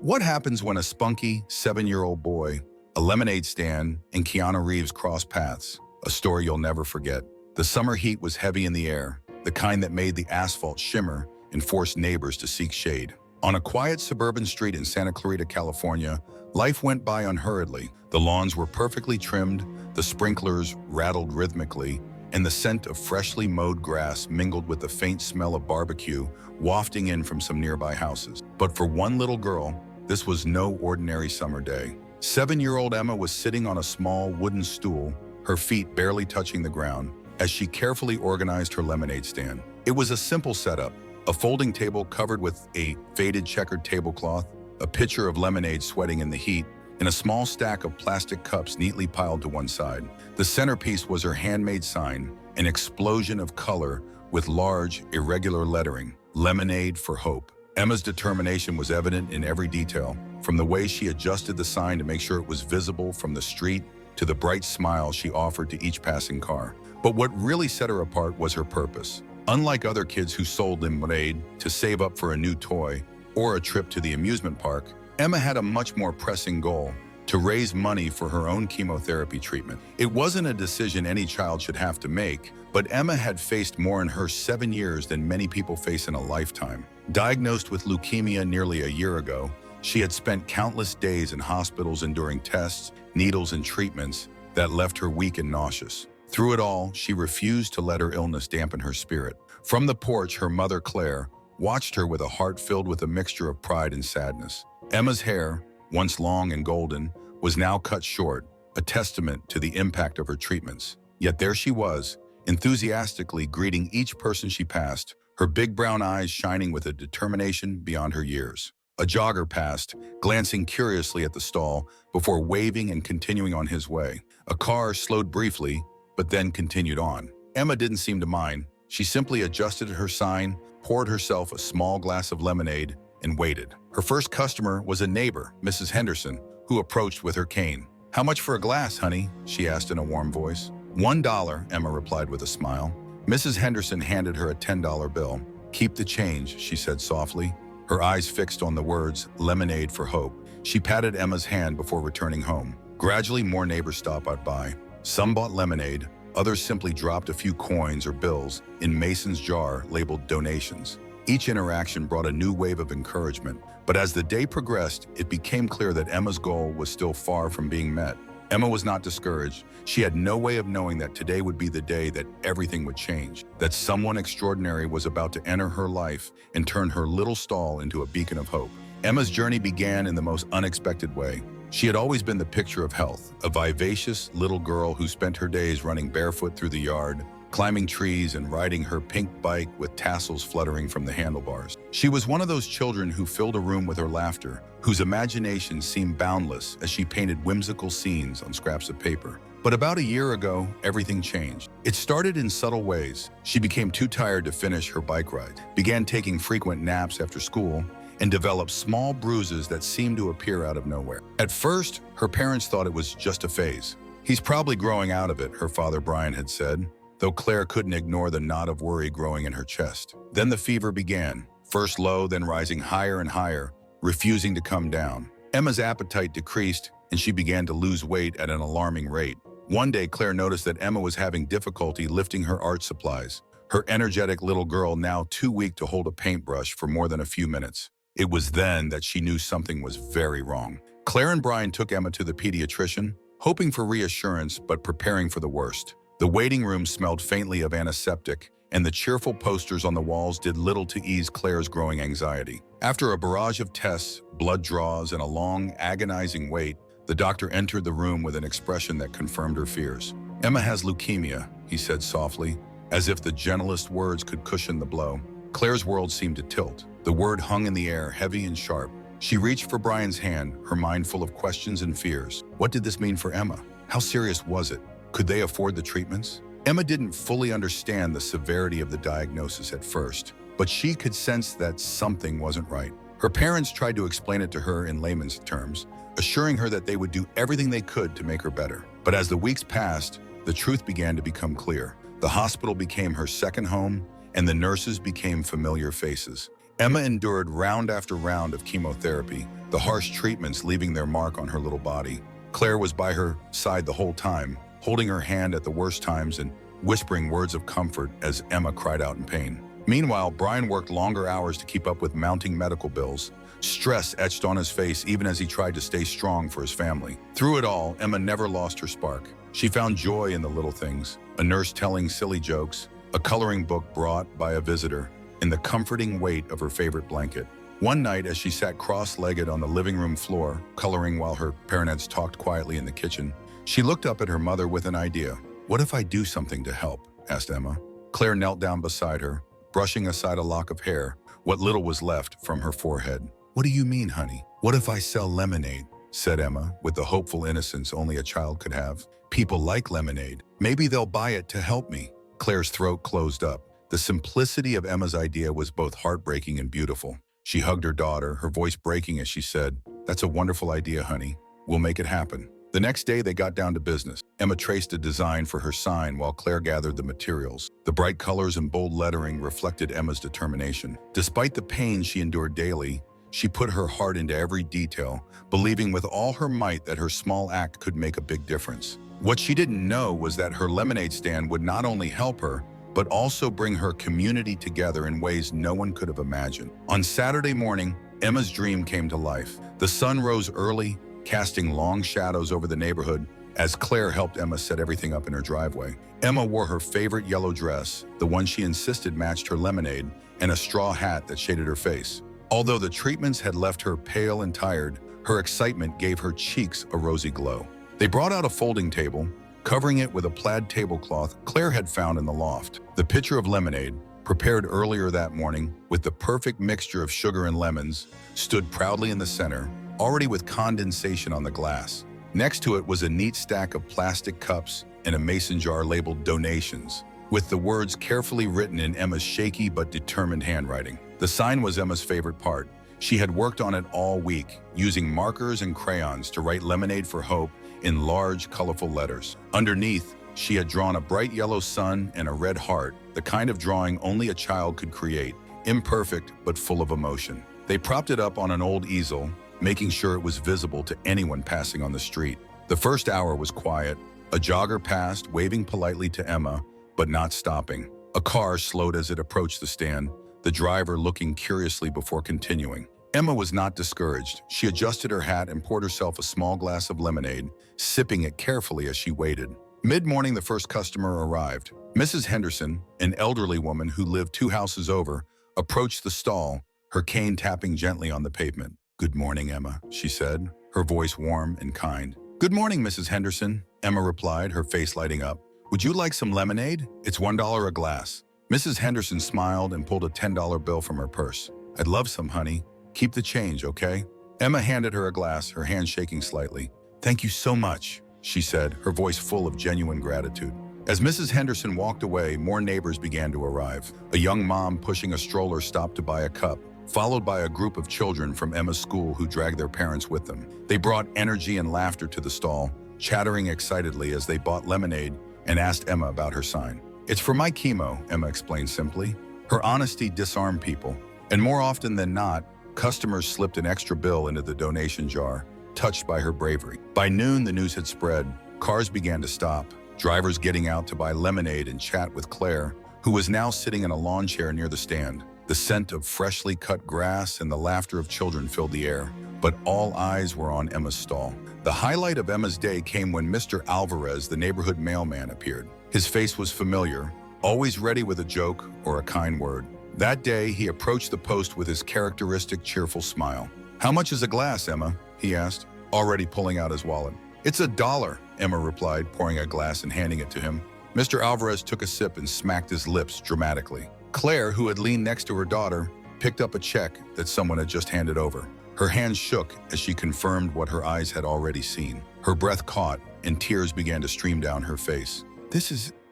What happens when a spunky 7-year-old boy, a lemonade stand, and Keanu Reeves cross paths? A story you'll never forget. The summer heat was heavy in the air, the kind that made the asphalt shimmer and forced neighbors to seek shade. On a quiet suburban street in Santa Clarita, California, life went by unhurriedly. The lawns were perfectly trimmed, the sprinklers rattled rhythmically, and the scent of freshly mowed grass mingled with the faint smell of barbecue wafting in from some nearby houses. But for one little girl, this was no ordinary summer day. 7-year-old Emma was sitting on a small wooden stool, her feet barely touching the ground, as she carefully organized her lemonade stand. It was a simple setup: a folding table covered with a faded checkered tablecloth, a pitcher of lemonade sweating in the heat, and a small stack of plastic cups neatly piled to one side. The centerpiece was her handmade sign, an explosion of color with large, irregular lettering: Lemonade for Hope. Emma's determination was evident in every detail, from the way she adjusted the sign to make sure it was visible from the street to the bright smile she offered to each passing car. But what really set her apart was her purpose. Unlike other kids who sold lemonade to save up for a new toy or a trip to the amusement park, Emma had a much more pressing goal: to raise money for her own chemotherapy treatment. It wasn't a decision any child should have to make, but Emma had faced more in her 7 years than many people face in a lifetime. Diagnosed with leukemia nearly a year ago, she had spent countless days in hospitals enduring tests, needles, and treatments that left her weak and nauseous. Through it all, she refused to let her illness dampen her spirit. From the porch, her mother, Claire, watched her with a heart filled with a mixture of pride and sadness. Emma's hair, once long and golden, was now cut short, a testament to the impact of her treatments. Yet there she was, enthusiastically greeting each person she passed, her big brown eyes shining with a determination beyond her years. A jogger passed, glancing curiously at the stall before waving and continuing on his way. A car slowed briefly, but then continued on. Emma didn't seem to mind. She simply adjusted her sign, poured herself a small glass of lemonade, and waited. Her first customer was a neighbor, Mrs. Henderson, who approached with her cane. "How much for a glass, honey?" she asked in a warm voice. $1, Emma replied with a smile. Mrs. Henderson handed her a $10 bill. "Keep the change," she said softly, her eyes fixed on the words, Lemonade for Hope. She patted Emma's hand before returning home. Gradually, more neighbors stopped by. Some bought lemonade, others simply dropped a few coins or bills in Mason's jar labeled donations. Each interaction brought a new wave of encouragement, but as the day progressed, it became clear that Emma's goal was still far from being met. Emma was not discouraged. She had no way of knowing that today would be the day that everything would change, that someone extraordinary was about to enter her life and turn her little stall into a beacon of hope. Emma's journey began in the most unexpected way. She had always been the picture of health, a vivacious little girl who spent her days running barefoot through the yard, climbing trees and riding her pink bike with tassels fluttering from the handlebars. She was one of those children who filled a room with her laughter, whose imagination seemed boundless as she painted whimsical scenes on scraps of paper. But about a year ago, everything changed. It started in subtle ways. She became too tired to finish her bike ride, began taking frequent naps after school, and developed small bruises that seemed to appear out of nowhere. At first, her parents thought it was just a phase. "He's probably growing out of it," her father Brian had said, though Claire couldn't ignore the knot of worry growing in her chest. Then the fever began, first low, then rising higher and higher, refusing to come down. Emma's appetite decreased, and she began to lose weight at an alarming rate. One day, Claire noticed that Emma was having difficulty lifting her art supplies, her energetic little girl now too weak to hold a paintbrush for more than a few minutes. It was then that she knew something was very wrong. Claire and Brian took Emma to the pediatrician, hoping for reassurance but preparing for the worst. The waiting room smelled faintly of antiseptic, and the cheerful posters on the walls did little to ease Claire's growing anxiety. After a barrage of tests, blood draws, and a long, agonizing wait, the doctor entered the room with an expression that confirmed her fears. "Emma has leukemia," he said softly, as if the gentlest words could cushion the blow. Claire's world seemed to tilt. The word hung in the air, heavy and sharp. She reached for Brian's hand, her mind full of questions and fears. What did this mean for Emma? How serious was it? Could they afford the treatments? Emma didn't fully understand the severity of the diagnosis at first, but she could sense that something wasn't right. Her parents tried to explain it to her in layman's terms, assuring her that they would do everything they could to make her better. But as the weeks passed, the truth began to become clear. The hospital became her second home, and the nurses became familiar faces. Emma endured round after round of chemotherapy, the harsh treatments leaving their mark on her little body. Claire was by her side the whole time, holding her hand at the worst times and whispering words of comfort as Emma cried out in pain. Meanwhile, Brian worked longer hours to keep up with mounting medical bills. Stress etched on his face even as he tried to stay strong for his family. Through it all, Emma never lost her spark. She found joy in the little things, a nurse telling silly jokes, a coloring book brought by a visitor, and the comforting weight of her favorite blanket. One night, as she sat cross-legged on the living room floor, coloring while her parents talked quietly in the kitchen, she looked up at her mother with an idea. "What if I do something to help?" asked Emma. Claire knelt down beside her, brushing aside a lock of hair, what little was left from her forehead. "What do you mean, honey? What if I sell lemonade?" said Emma, with the hopeful innocence only a child could have. "People like lemonade. Maybe they'll buy it to help me." Claire's throat closed up. The simplicity of Emma's idea was both heartbreaking and beautiful. She hugged her daughter, her voice breaking as she said, "That's a wonderful idea, honey. We'll make it happen." The next day, they got down to business. Emma traced a design for her sign while Claire gathered the materials. The bright colors and bold lettering reflected Emma's determination. Despite the pain she endured daily, she put her heart into every detail, believing with all her might that her small act could make a big difference. What she didn't know was that her lemonade stand would not only help her, but also bring her community together in ways no one could have imagined. On Saturday morning, Emma's dream came to life. The sun rose early, casting long shadows over the neighborhood as Claire helped Emma set everything up in her driveway. Emma wore her favorite yellow dress, the one she insisted matched her lemonade, and a straw hat that shaded her face. Although the treatments had left her pale and tired, her excitement gave her cheeks a rosy glow. They brought out a folding table, covering it with a plaid tablecloth Claire had found in the loft. The pitcher of lemonade, prepared earlier that morning with the perfect mixture of sugar and lemons, stood proudly in the center, already with condensation on the glass. Next to it was a neat stack of plastic cups and a mason jar labeled "Donations," with the words carefully written in Emma's shaky but determined handwriting. The sign was Emma's favorite part. She had worked on it all week, using markers and crayons to write "Lemonade for Hope" in large, colorful letters. Underneath, she had drawn a bright yellow sun and a red heart, the kind of drawing only a child could create, imperfect but full of emotion. They propped it up on an old easel, making sure it was visible to anyone passing on the street. The first hour was quiet. A jogger passed, waving politely to Emma, but not stopping. A car slowed as it approached the stand, the driver looking curiously before continuing. Emma was not discouraged. She adjusted her hat and poured herself a small glass of lemonade, sipping it carefully as she waited. Mid-morning, the first customer arrived. Mrs. Henderson, an elderly woman who lived 2 houses over, approached the stall, her cane tapping gently on the pavement. "Good morning, Emma," she said, her voice warm and kind. "Good morning, Mrs. Henderson," Emma replied, her face lighting up. "Would you like some lemonade? It's $1 a glass." Mrs. Henderson smiled and pulled a $10 bill from her purse. "I'd love some, honey. Keep the change, okay?" Emma handed her a glass, her hand shaking slightly. "Thank you so much," she said, her voice full of genuine gratitude. As Mrs. Henderson walked away, more neighbors began to arrive. A young mom pushing a stroller stopped to buy a cup, followed by a group of children from Emma's school who dragged their parents with them. They brought energy and laughter to the stall, chattering excitedly as they bought lemonade and asked Emma about her sign. "It's for my chemo," Emma explained simply. Her honesty disarmed people, and more often than not, customers slipped an extra bill into the donation jar, touched by her bravery. By noon, the news had spread. Cars began to stop, drivers getting out to buy lemonade and chat with Claire, who was now sitting in a lawn chair near the stand. The scent of freshly cut grass and the laughter of children filled the air, but all eyes were on Emma's stall. The highlight of Emma's day came when Mr. Alvarez, the neighborhood mailman, appeared. His face was familiar, always ready with a joke or a kind word. That day, he approached the post with his characteristic cheerful smile. "How much is a glass, Emma?" he asked, already pulling out his wallet. "It's $1, Emma replied, pouring a glass and handing it to him. Mr. Alvarez took a sip and smacked his lips dramatically. Claire, who had leaned next to her daughter, picked up a check that someone had just handed over. Her hands shook as she confirmed what her eyes had already seen. Her breath caught, and tears began to stream down her face. This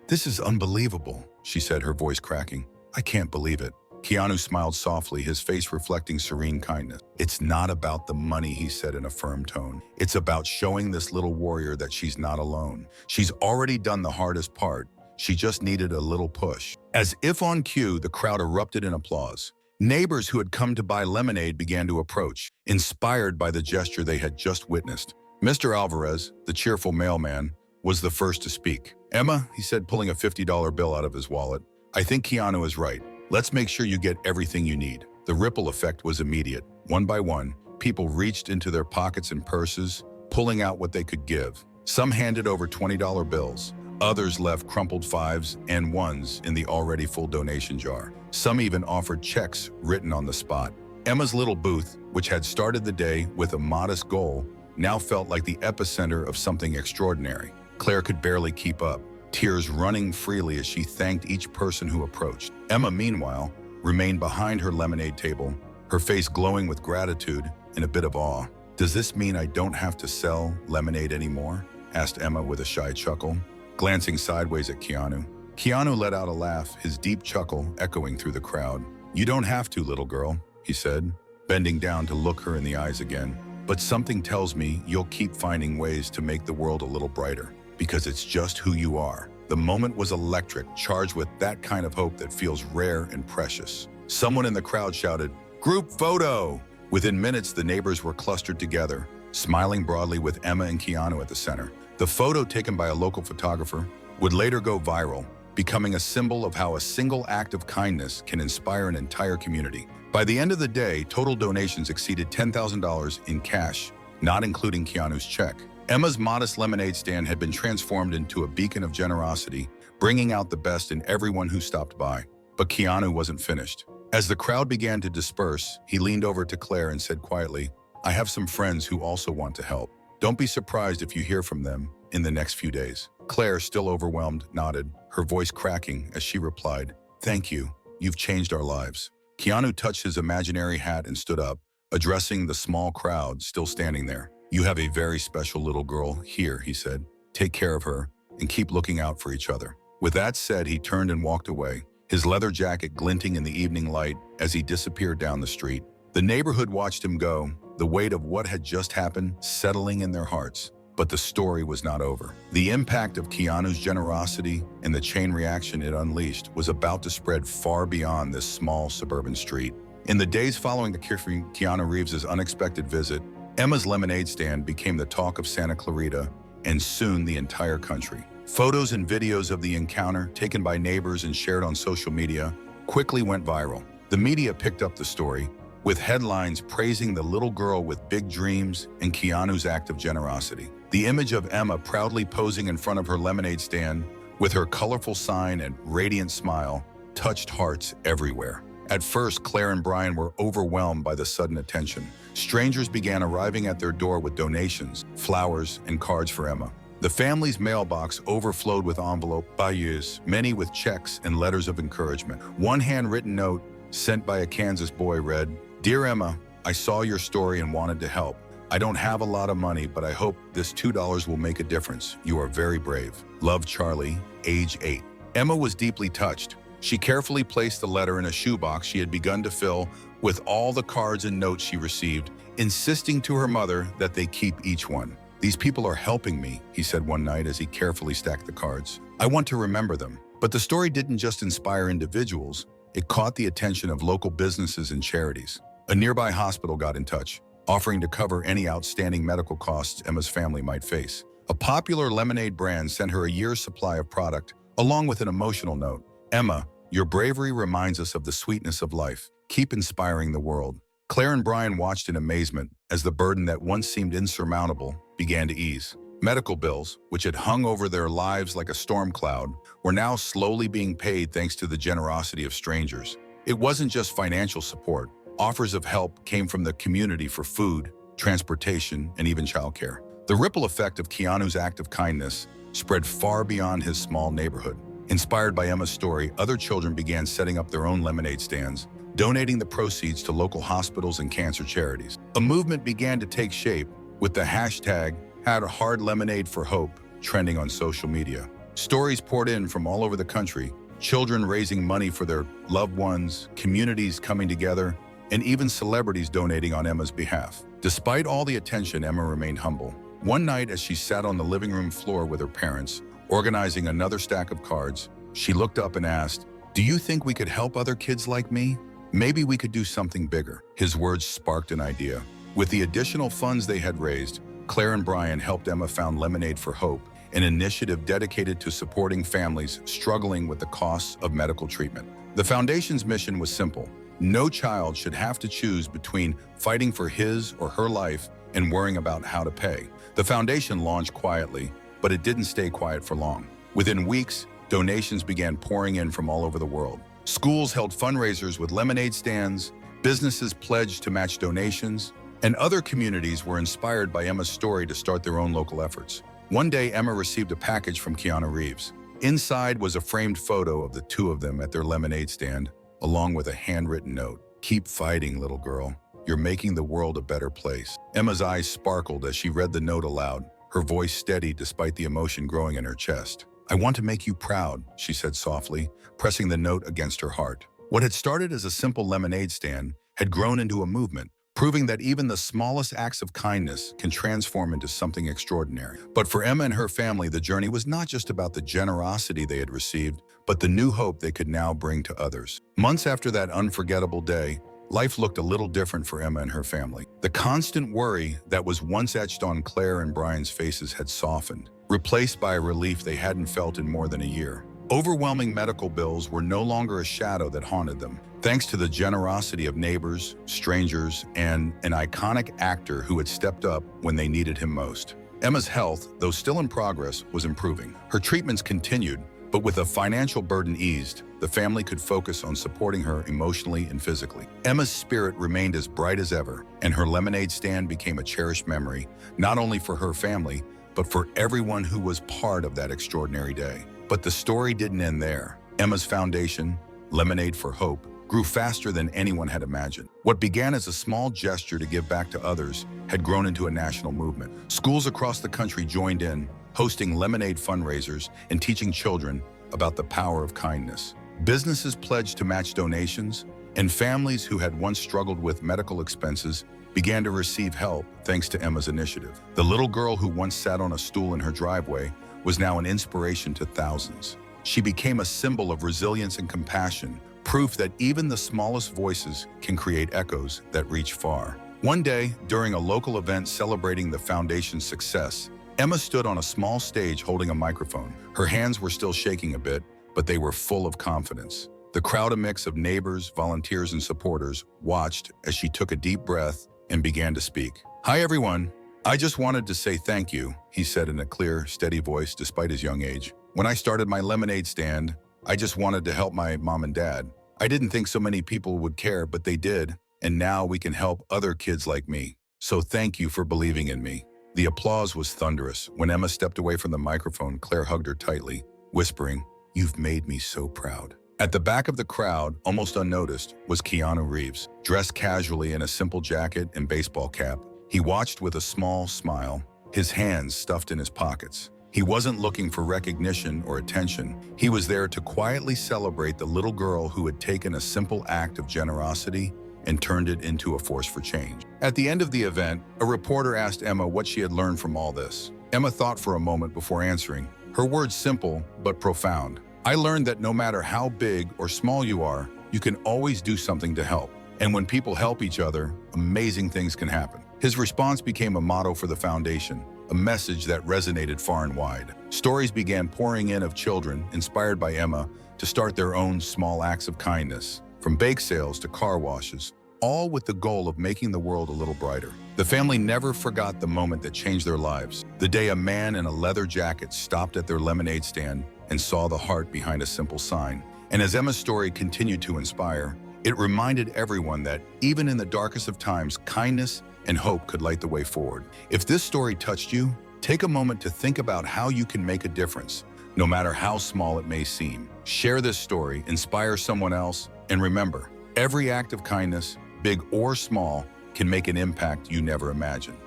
is unbelievable," she said, her voice cracking. "I can't believe it." Keanu smiled softly, his face reflecting serene kindness. "It's not about the money," he said in a firm tone. "It's about showing this little warrior that she's not alone. She's already done the hardest part. She just needed a little push." As if on cue, the crowd erupted in applause. Neighbors who had come to buy lemonade began to approach, inspired by the gesture they had just witnessed. Mr. Alvarez, the cheerful mailman, was the first to speak. "Emma," he said, pulling a $50 bill out of his wallet, "I think Keanu is right. Let's make sure you get everything you need." The ripple effect was immediate. One by one, people reached into their pockets and purses, pulling out what they could give. Some handed over $20 bills. Others left crumpled fives and ones in the already full donation jar. Some even offered checks written on the spot. Emma's little booth, which had started the day with a modest goal, now felt like the epicenter of something extraordinary. Claire could barely keep up, tears running freely as she thanked each person who approached. Emma, meanwhile, remained behind her lemonade table, her face glowing with gratitude and a bit of awe. "Does this mean I don't have to sell lemonade anymore?" asked Emma with a shy chuckle, glancing sideways at Keanu. Keanu let out a laugh, his deep chuckle echoing through the crowd. "You don't have to, little girl," he said, bending down to look her in the eyes again. "But something tells me you'll keep finding ways to make the world a little brighter, because it's just who you are." The moment was electric, charged with that kind of hope that feels rare and precious. Someone in the crowd shouted, "Group photo!" Within minutes, the neighbors were clustered together, smiling broadly with Emma and Keanu at the center. The photo, taken by a local photographer, would later go viral, becoming a symbol of how a single act of kindness can inspire an entire community. By the end of the day, total donations exceeded $10,000 in cash, not including Keanu's check. Emma's modest lemonade stand had been transformed into a beacon of generosity, bringing out the best in everyone who stopped by. But Keanu wasn't finished. As the crowd began to disperse, he leaned over to Claire and said quietly, "I have some friends who also want to help. Don't be surprised if you hear from them in the next few days." Claire, still overwhelmed, nodded, her voice cracking as she replied, "Thank you. You've changed our lives." Keanu touched his imaginary hat and stood up, addressing the small crowd still standing there. "You have a very special little girl here," he said. "Take care of her and keep looking out for each other." With that said, he turned and walked away, his leather jacket glinting in the evening light as he disappeared down the street. The neighborhood watched him go, the weight of what had just happened settling in their hearts. But the story was not over. The impact of Keanu's generosity and the chain reaction it unleashed was about to spread far beyond this small suburban street. In the days following the Keanu Reeves' unexpected visit, Emma's lemonade stand became the talk of Santa Clarita and soon the entire country. Photos and videos of the encounter, taken by neighbors and shared on social media, quickly went viral. The media picked up the story, with headlines praising the little girl with big dreams and Keanu's act of generosity. The image of Emma proudly posing in front of her lemonade stand with her colorful sign and radiant smile touched hearts everywhere. At first, Claire and Brian were overwhelmed by the sudden attention. Strangers began arriving at their door with donations, flowers, and cards for Emma. The family's mailbox overflowed with envelopes, many with checks and letters of encouragement. One handwritten note sent by a Kansas boy read, "Dear Emma, I saw your story and wanted to help. I don't have a lot of money, but I hope this $2 will make a difference. You are very brave. Love, Charlie, age 8." Emma was deeply touched. She carefully placed the letter in a shoebox she had begun to fill with all the cards and notes she received, insisting to her mother that they keep each one. "These people are helping me," he said one night as he carefully stacked the cards. "I want to remember them." But the story didn't just inspire individuals, it caught the attention of local businesses and charities. A nearby hospital got in touch, offering to cover any outstanding medical costs Emma's family might face. A popular lemonade brand sent her a year's supply of product, along with an emotional note. "Emma, your bravery reminds us of the sweetness of life. Keep inspiring the world." Claire and Brian watched in amazement as the burden that once seemed insurmountable began to ease. Medical bills, which had hung over their lives like a storm cloud, were now slowly being paid thanks to the generosity of strangers. It wasn't just financial support. Offers of help came from the community for food, transportation, and even childcare. The ripple effect of Keanu's act of kindness spread far beyond his small neighborhood. Inspired by Emma's story, other children began setting up their own lemonade stands, donating the proceeds to local hospitals and cancer charities. A movement began to take shape, with the hashtag #HardLemonadeForHope trending on social media. Stories poured in from all over the country, children raising money for their loved ones, communities coming together, and even celebrities donating on Emma's behalf. Despite all the attention, Emma remained humble. One night, as she sat on the living room floor with her parents, organizing another stack of cards, she looked up and asked, "Do you think we could help other kids like me? Maybe we could do something bigger. His words sparked an idea. With the additional funds they had raised, Claire and Brian helped Emma found Lemonade for Hope, an initiative dedicated to supporting families struggling with the costs of medical treatment. The foundation's mission was simple. No child should have to choose between fighting for his or her life and worrying about how to pay. The foundation launched quietly, but it didn't stay quiet for long. Within weeks, donations began pouring in from all over the world. Schools held fundraisers with lemonade stands, businesses pledged to match donations, and other communities were inspired by Emma's story to start their own local efforts. One day, Emma received a package from Keanu Reeves. Inside was a framed photo of the two of them at their lemonade stand, along with a handwritten note. "Keep fighting, little girl. You're making the world a better place." Emma's eyes sparkled as she read the note aloud, her voice steady despite the emotion growing in her chest. "I want to make you proud," she said softly, pressing the note against her heart. What had started as a simple lemonade stand had grown into a movement, proving that even the smallest acts of kindness can transform into something extraordinary. But for Emma and her family, the journey was not just about the generosity they had received, but the new hope they could now bring to others. Months after that unforgettable day, life looked a little different for Emma and her family. The constant worry that was once etched on Claire and Brian's faces had softened, replaced by a relief they hadn't felt in more than a year. Overwhelming medical bills were no longer a shadow that haunted them, thanks to the generosity of neighbors, strangers, and an iconic actor who had stepped up when they needed him most. Emma's health, though still in progress, was improving. Her treatments continued, but with a financial burden eased, the family could focus on supporting her emotionally and physically. Emma's spirit remained as bright as ever, and her lemonade stand became a cherished memory, not only for her family, but for everyone who was part of that extraordinary day. But the story didn't end there. Emma's foundation, Lemonade for Hope, grew faster than anyone had imagined. What began as a small gesture to give back to others had grown into a national movement. Schools across the country joined in, hosting lemonade fundraisers and teaching children about the power of kindness. Businesses pledged to match donations, and families who had once struggled with medical expenses began to receive help thanks to Emma's initiative. The little girl who once sat on a stool in her driveway was now an inspiration to thousands. She became a symbol of resilience and compassion, proof that even the smallest voices can create echoes that reach far. One day, during a local event celebrating the foundation's success, Emma stood on a small stage holding a microphone. Her hands were still shaking a bit, but they were full of confidence. The crowd, a mix of neighbors, volunteers, and supporters, watched as she took a deep breath and began to speak. "Hi, everyone. I just wanted to say thank you," he said in a clear, steady voice despite his young age. "When I started my lemonade stand, I just wanted to help my mom and dad. I didn't think so many people would care, but they did, and now we can help other kids like me. So thank you for believing in me." The applause was thunderous. When Emma stepped away from the microphone, Claire hugged her tightly, whispering, "You've made me so proud." At the back of the crowd, almost unnoticed, was Keanu Reeves, dressed casually in a simple jacket and baseball cap. He watched with a small smile, his hands stuffed in his pockets. He wasn't looking for recognition or attention. He was there to quietly celebrate the little girl who had taken a simple act of generosity and turned it into a force for change. At the end of the event, a reporter asked Emma what she had learned from all this. Emma thought for a moment before answering. Her words simple but profound. "I learned that no matter how big or small you are, you can always do something to help. And when people help each other, amazing things can happen." His response became a motto for the foundation, a message that resonated far and wide. Stories began pouring in of children, inspired by Emma, to start their own small acts of kindness, from bake sales to car washes, all with the goal of making the world a little brighter. The family never forgot the moment that changed their lives, the day a man in a leather jacket stopped at their lemonade stand and saw the heart behind a simple sign. And as Emma's story continued to inspire, it reminded everyone that even in the darkest of times, kindness and hope could light the way forward. If this story touched you, take a moment to think about how you can make a difference, no matter how small it may seem. Share this story, inspire someone else, and remember, every act of kindness, big or small, can make an impact you never imagined.